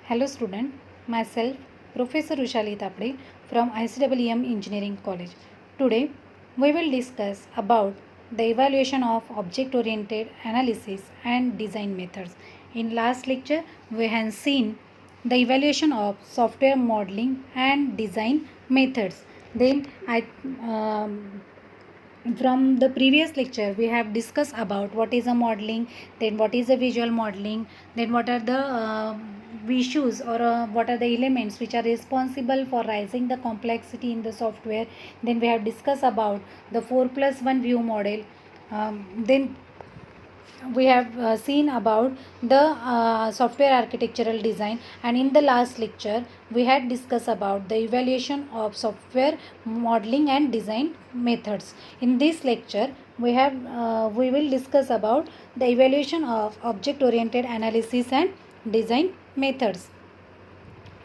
Hello student, myself Professor Ushali Tapde from ICEEM Engineering College. Today we will discuss about the evaluation of object-oriented analysis and design methods. In last lecture we have seen the evaluation of software modeling and design methods. Then from the previous lecture we have discussed about what is a modeling, then what is a visual modeling, then what are the issues or what are the elements which are responsible for rising the complexity in the software. Then we have discussed about the 4+1 view model. Then we have seen about the software architectural design, and in the last lecture we had discussed about the evaluation of software modeling and design methods. In this lecture we will discuss about the evaluation of object oriented analysis and design methods.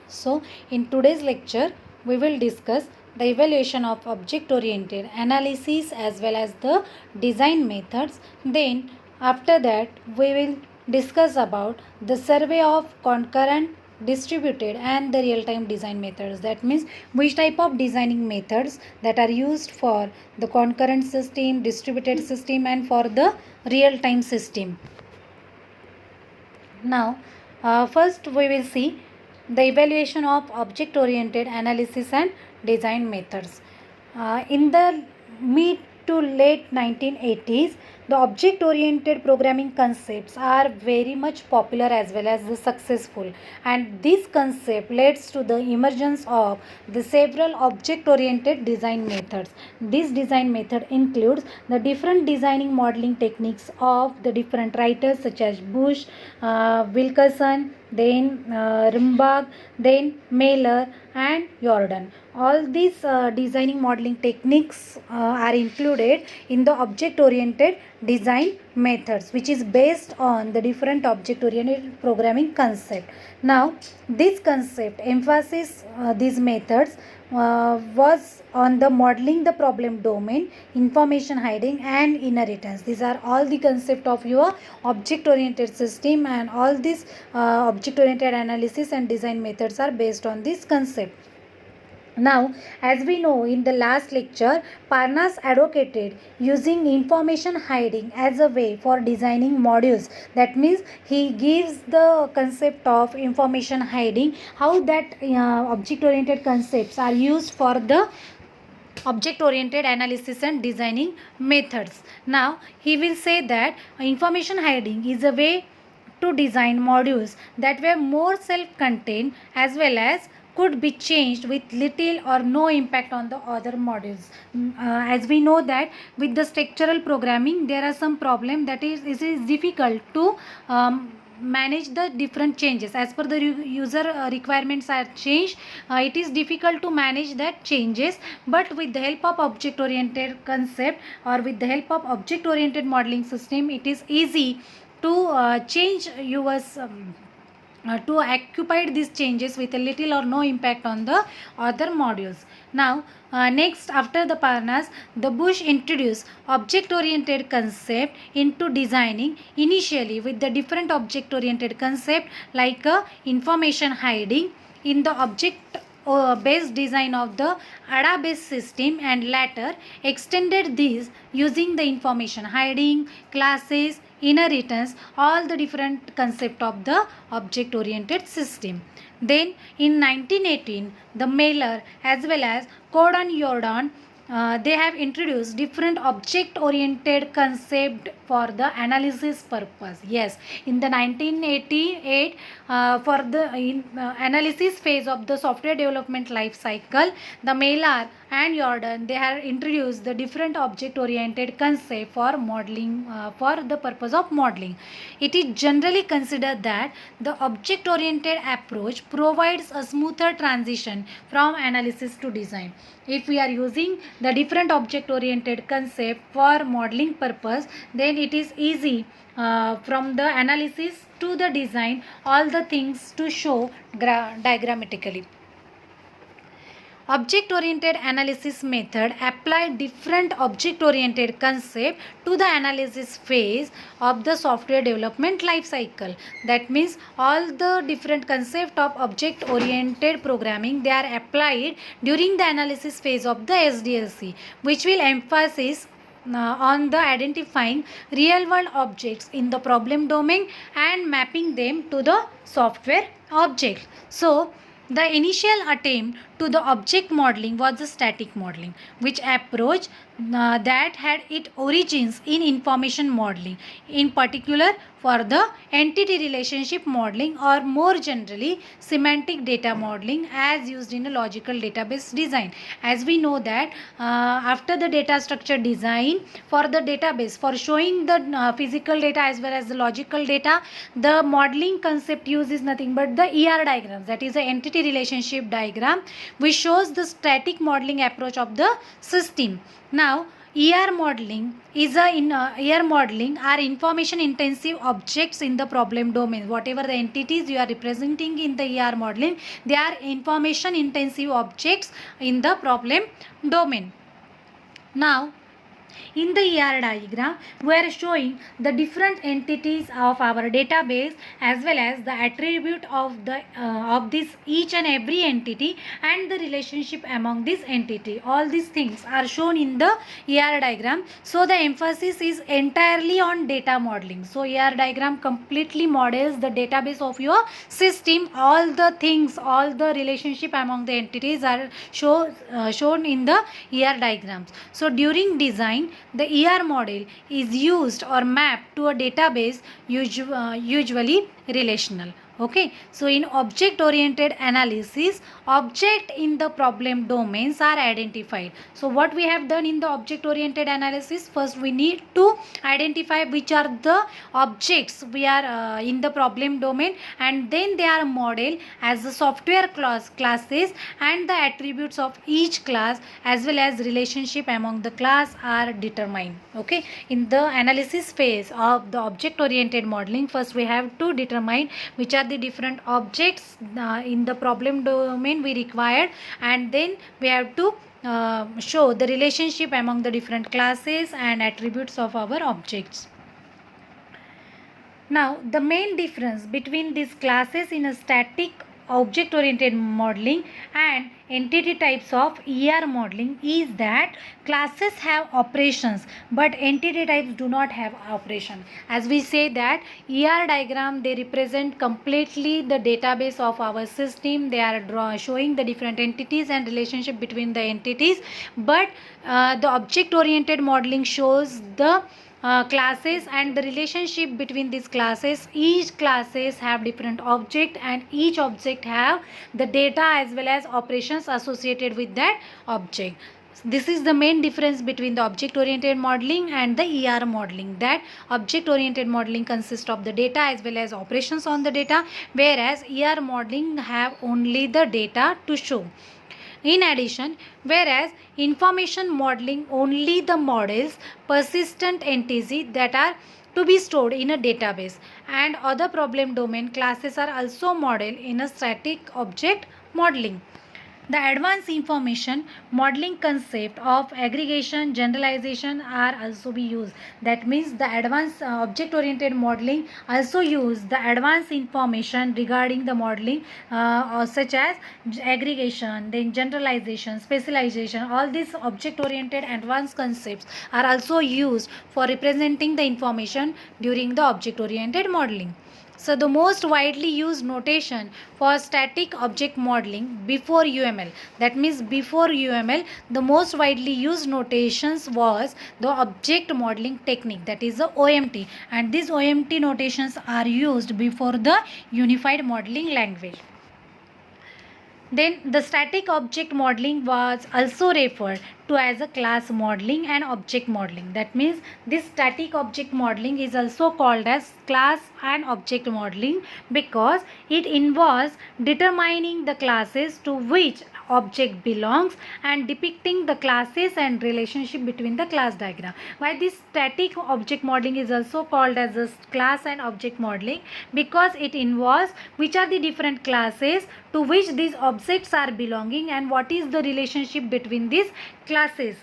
So in today's lecture we will discuss the evaluation of object oriented analysis as well as the design methods. Then after that we will discuss about the survey of concurrent, distributed and the real time design methods. That means which type of designing methods that are used for the concurrent system, distributed system and for the real time system. Now first we will see the evaluation of object oriented analysis and design methods. In the mid to late 1980s, the object oriented programming concepts are very much popular as well as the successful, and this concept leads to the emergence of the several object oriented design methods. This design method includes the different designing modeling techniques of the different writers such as Bush, Wilkerson, then Rimbach, then Mailer and Jordan. All these designing modeling techniques are included in the object oriented design methods, which is based on the different object oriented programming concept. Now this concept emphasis these methods was on the modeling the problem domain, information hiding and inheritance. These are all the concept of your object oriented system, and all these object oriented analysis and design methods are based on this concept. Now, as we know in the last lecture, Parnas advocated using information hiding as a way for designing modules. That means he gives the concept of information hiding, how that object oriented concepts are used for the object oriented analysis and designing methods. Now, he will say that information hiding is a way to design modules that were more self-contained as well as could be changed with little or no impact on the other modules. As we know that with the structural programming there are some problem that is it is difficult to manage the different changes as per the user requirements are changed. It is difficult to manage that changes, but with the help of object oriented concept or with the help of object oriented modeling system, it is easy to change your to occupy these changes with a little or no impact on the other modules. Now next, after the Parnas, the Bush introduced object oriented concept into designing initially with the different object oriented concept like information hiding in the object based design of the ADA based system, and later extended these using the information hiding, classes, inheritance, all the different concept of the object oriented system. Then in 1918 the Mailer as well as Code and Jordan they have introduced different object oriented concept for the analysis purpose. Yes, in the 1988 for the analysis phase of the software development life cycle, the Mailer and Jordan they have introduced the different object oriented concept for modeling for the purpose of modeling. It is generally considered that the object oriented approach provides a smoother transition from analysis to design. If we are using the different object oriented concept for modeling purpose, then it is easy from the analysis to the design all the things to show diagrammatically. Object-oriented analysis method apply different object-oriented concept to the analysis phase of the software development life cycle. That means all the different concept of object-oriented programming, they are applied during the analysis phase of the SDLC, which will emphasize on the identifying real world objects in the problem domain and mapping them to the software object. So the initial attempt to the object modeling was the static modeling, which approach that had its origins in information modeling, in particular for the entity relationship modeling, or more generally semantic data modeling as used in a logical database design. As we know that after the data structure design for the database for showing the physical data as well as the logical data, the modeling concept used is nothing but the ER diagrams, that is the entity relationship diagram, which shows the static modeling approach of the system. Now ER modeling ER modeling are information intensive objects in the problem domain. Whatever the entities you are representing in the ER modeling, they are information intensive objects in the problem domain. Now in the ER diagram, we are showing the different entities of our database as well as the attribute of this each and every entity and the relationship among this entity. All these things are shown in the ER diagram. So the emphasis is entirely on data modeling. So ER diagram completely models the database of your system. All the things, all the relationship among the entities are shown in the ER diagrams. So during design, the ER model is used or mapped to a database, usually relational. Okay, so in object oriented analysis, object in the problem domains are identified. So what we have done in the object oriented analysis, first we need to identify which are the objects we are in the problem domain, and then they are modeled as the software classes, and the attributes of each class as well as relationship among the class are determined. Okay, in the analysis phase of the object oriented modeling, first we have to determine which are the different objects in the problem domain we required, and then we have to show the relationship among the different classes and attributes of our objects. Now the main difference between these classes in a static object oriented modeling and entity types of ER modeling is that classes have operations but entity types do not have operation. As we say that ER diagram, they represent completely the database of our system. They are showing the different entities and relationship between the entities, but the object oriented modeling shows the classes and the relationship between these classes. Each classes have different object and each object have the data as well as operations associated with that object. This is the main difference between the object oriented modeling and the ER modeling, that object oriented modeling consists of the data as well as operations on the data, whereas ER modeling have only the data to show. In addition, whereas information modeling only the models persistent entities that are to be stored in a database, and other problem domain classes are also modeled in a static object modeling. The advanced information modeling concept of aggregation, generalization are also be used. That means the advanced object-oriented modeling also use the advanced information regarding the modeling such as aggregation, then generalization, specialization. All these object-oriented advanced concepts are also used for representing the information during the object-oriented modeling. So the most widely used notation for static object modeling before UML, that means before UML, the most widely used notations was the object modeling technique, that is the OMT, and these OMT notations are used before the unified modeling language. Then the static object modeling was also referred to as a class modeling and object modeling. That means this static object modeling is also called as class and object modeling because it involves determining the classes to which object belongs and depicting the classes and relationship between the class diagram. Why this static object modeling is also called as a class and object modeling? Because it involves which are the different classes to which these objects are belonging and what is the relationship between these classes.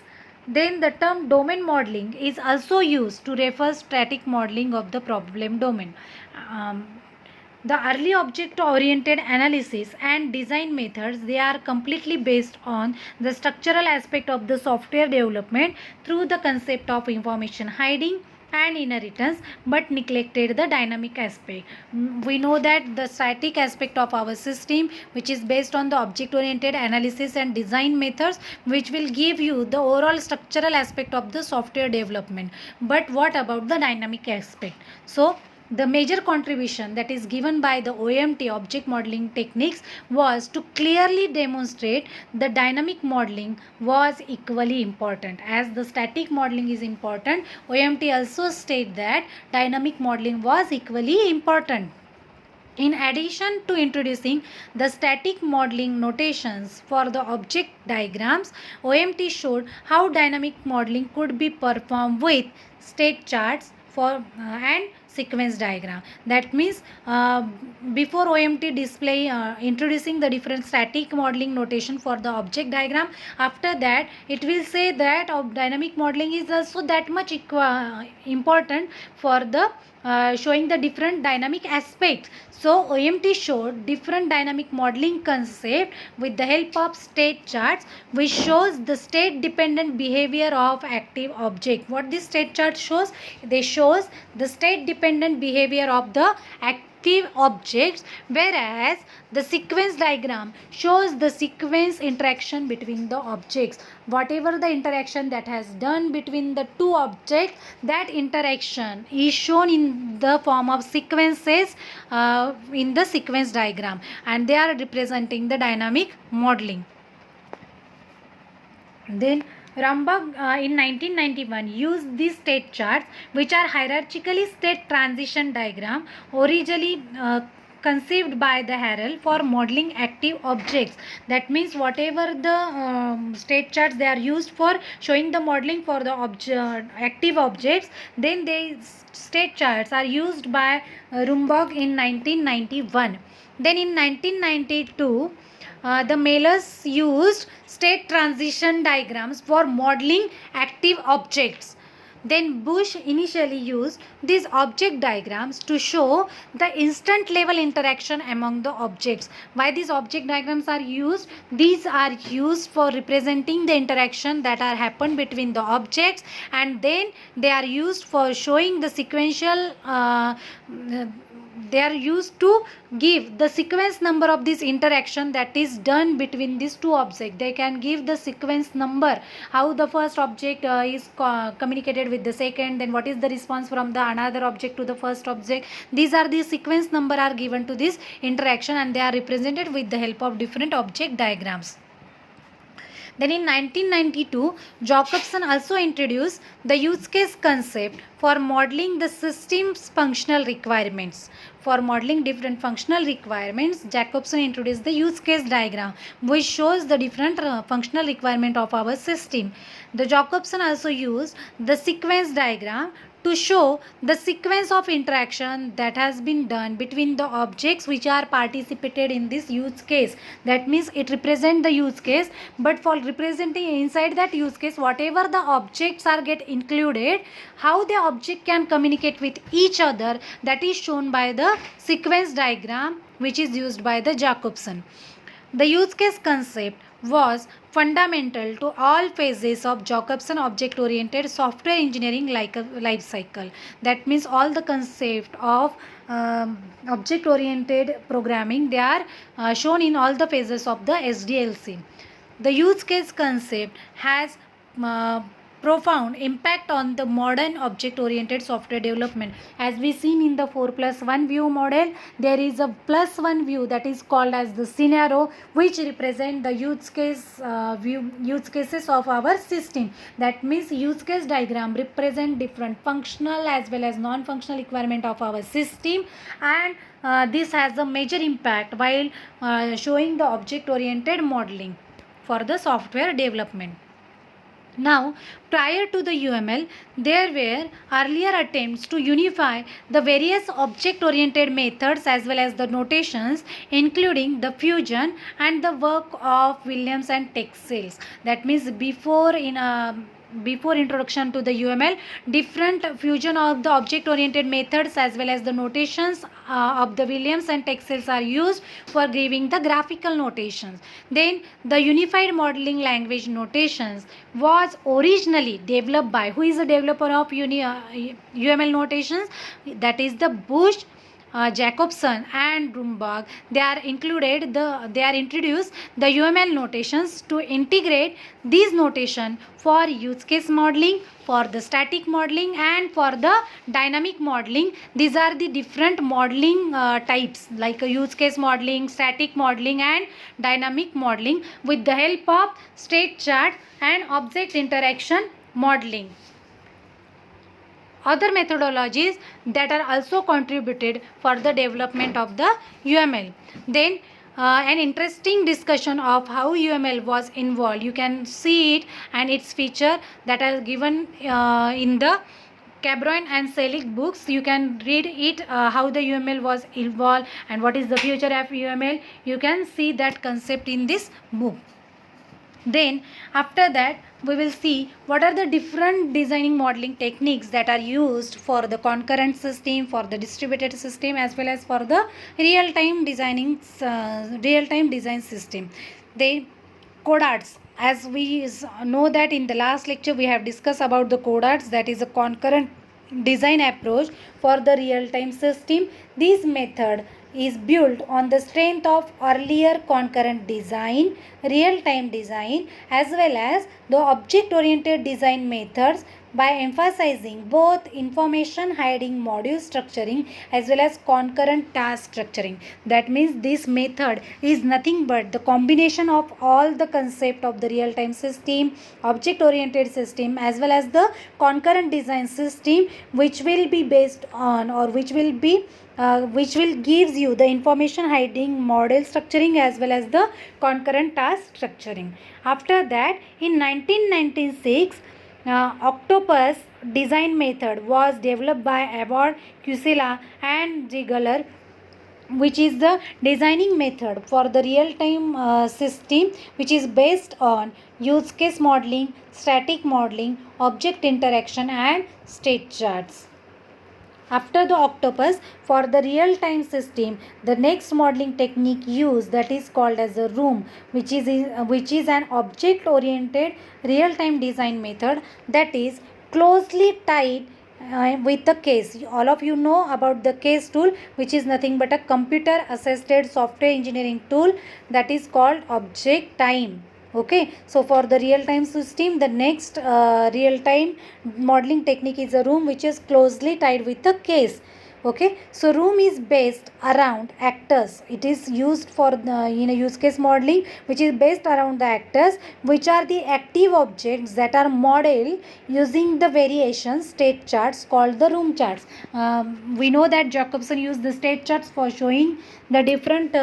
Then the term domain modeling is also used to refer static modeling of the problem domain. The early object-oriented analysis and design methods, they are completely based on the structural aspect of the software development through the concept of information hiding and inheritance, but neglected the dynamic aspect. We know that the static aspect of our system, which is based on the object-oriented analysis and design methods, which will give you the overall structural aspect of the software development. But what about the dynamic aspect? So the major contribution that is given by the OMT object modeling techniques was to clearly demonstrate the dynamic modeling was equally important. As the static modeling is important, OMT also state that dynamic modeling was equally important. In addition to introducing the static modeling notations for the object diagrams, OMT showed how dynamic modeling could be performed with state charts and sequence diagram. That means before OMT display introducing the different static modeling notation for the object diagram, after that it will say that dynamic modeling is also that much important for the showing the different dynamic aspects. So OMT showed different dynamic modeling concept with the help of state charts, which shows the state dependent behavior of active object. What this state chart shows? They shows the state dependent behavior of the active objects, whereas the sequence diagram shows the sequence interaction between the objects. Whatever the interaction that has done between the two objects, that interaction is shown in the form of sequences in the sequence diagram, and they are representing the dynamic modeling. Then Rambach in 1991 used these state charts, which are hierarchically state transition diagram, originally conceived by the Harrell for modeling active objects. That means whatever the state charts they are used for showing the modeling for the active objects, then they state charts are used by Rambach in 1991. Then in 1992 the Mellers used state transition diagrams for modeling active objects. Then Bush initially used these object diagrams to show the instant level interaction among the objects. Why these object diagrams are used? These are used for representing the interaction that are happened between the objects, and then they are used for showing the sequential they are used to give the sequence number of this interaction that is done between these two objects. They can give the sequence number, how the first object is communicated with the second, then what is the response from the another object to the first object. These are the sequence number are given to this interaction, and they are represented with the help of different object diagrams. Then in 1992, Jacobson also introduced the use case concept for modeling the system's functional requirements. For modeling different functional requirements, Jacobson introduced the use case diagram, which shows the different functional requirement of our system. The Jacobson also used the sequence diagram to show the sequence of interaction that has been done between the objects which are participated in this use case. That means it represents the use case, but for representing inside that use case, whatever the objects are get included, how the object can communicate with each other, that is shown by the sequence diagram which is used by the Jacobson. The use case concept was fundamental to all phases of Jacobson object-oriented software engineering life cycle. That means all the concept of object-oriented programming, they are shown in all the phases of the SDLC. The use case concept has profound impact on the modern object-oriented software development. As we seen in the 4+1 view model, there is a +1 view that is called as the scenario, which represent the use cases of our system. That means use case diagram represent different functional as well as non-functional requirement of our system, and this has a major impact while showing the object-oriented modeling for the software development. Now, prior to the UML, there were earlier attempts to unify the various object-oriented methods as well as the notations, including the fusion and the work of Williams and Texels. That means before introduction to the UML, different fusion of the object-oriented methods as well as the notations of the Williams and Texels are used for giving the graphical notations. Then the unified modeling language notations was originally developed by, who is the developer of UML notations? That is the Bush, Jacobson and Brumbaugh. They are introduced the UML notations to integrate these notation for use case modeling, for the static modeling and for the dynamic modeling. These are the different modeling types like use case modeling, static modeling and dynamic modeling with the help of state chart and object interaction modeling. Other methodologies that are also contributed for the development of the UML. Then an interesting discussion of how UML was involved. You can see it and its feature that are given in the Cabron and Selig books. You can read it how the UML was involved and what is the future of UML. You can see that concept in this book. Then after that we will see what are the different designing modeling techniques that are used for the concurrent system, for the distributed system as well as for the real-time design system. Then CODARTS, as we know that in the last lecture we have discussed about the CODARTS, that is a concurrent design approach for the real-time system. This method is built on the strength of earlier concurrent design, real-time design as well as the object-oriented design methods by emphasizing both information hiding module structuring as well as concurrent task structuring. That means this method is nothing but the combination of all the concept of the real-time system, object-oriented system as well as the concurrent design system, which will be based on or which will gives you the information hiding model structuring as well as the concurrent task structuring. After that, in 1996, Octopus design method was developed by Abbott, Kusela and Ziegler, which is the designing method for the real-time system, which is based on use case modeling, static modeling, object interaction and state charts. After the Octopus, for the real-time system, the next modeling technique used, that is called as a ROOM, which is an object-oriented real-time design method that is closely tied with the case. All of you know about the case tool, which is nothing but a computer-assisted software engineering tool that is called object time. Okay, so for the real-time system, the next real-time modeling technique is a ROOM, which is closely tied with the case. Okay, so ROOM is based around actors. It is used for the use case modeling, which is based around the actors, which are the active objects that are modeled using the variation state charts called the ROOM charts. We know that Jacobson used the state charts for showing the different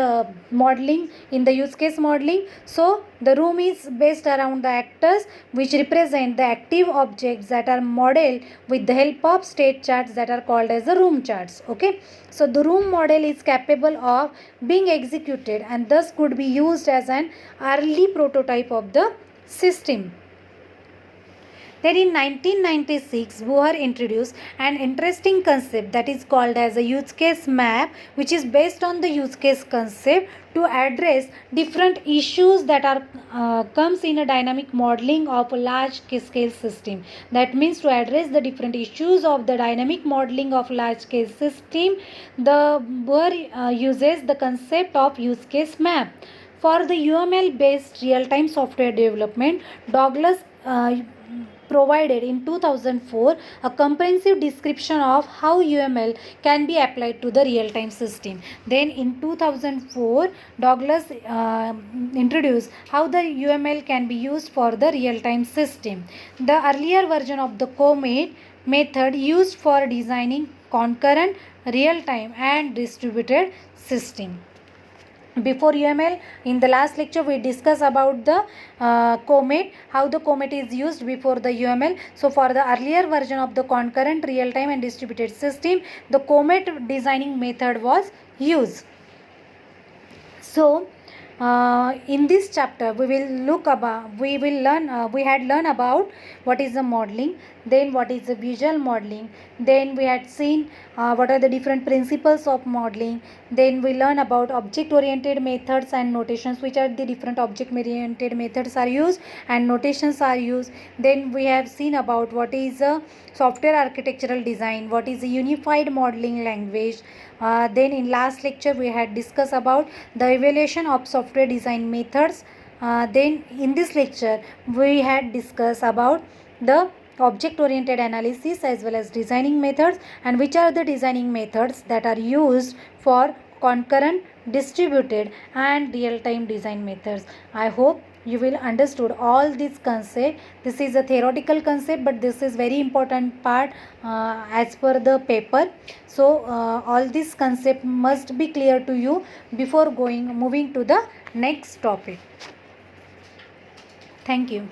modeling in the use case modeling. So the ROOM is based around the actors, which represent the active objects that are modeled with the help of state charts that are called as the ROOM charts. Okay, so the ROOM model is capable of being executed and thus could be used as an early prototype of the system. Then in 1996, Bohr introduced an interesting concept that is called as a use case map, which is based on the use case concept to address different issues that are comes in a dynamic modeling of a large scale system. That means to address the different issues of the dynamic modeling of large scale system, the Bohr uses the concept of use case map. For the UML based real time software development, Douglas provided in 2004 a comprehensive description of how UML can be applied to the real-time system. Then in 2004, Douglas introduced how the UML can be used for the real-time system. The earlier version of the Comet method used for designing concurrent, real-time and distributed system. Before UML, in the last lecture we discussed about the Comet, how the Comet is used before the UML. So for the earlier version of the concurrent, real-time and distributed system, the Comet designing method was used. So in this chapter we had learned about what is the modeling, then what is the visual modeling, then we had seen what are the different principles of modeling, then we learn about object oriented methods and notations, which are the different object oriented methods are used and notations are used. Then we have seen about what is a software architectural design, what is a unified modeling language. Then in last lecture we had discussed about the evaluation of software design methods. Then in this lecture we had discussed about the object oriented analysis as well as designing methods, and which are the designing methods that are used for concurrent, distributed and real time design methods. I hope you will understood all this concept. This is a theoretical concept, but this is very important part as per the paper. So all this concept must be clear to you before moving to the next topic. Thank you.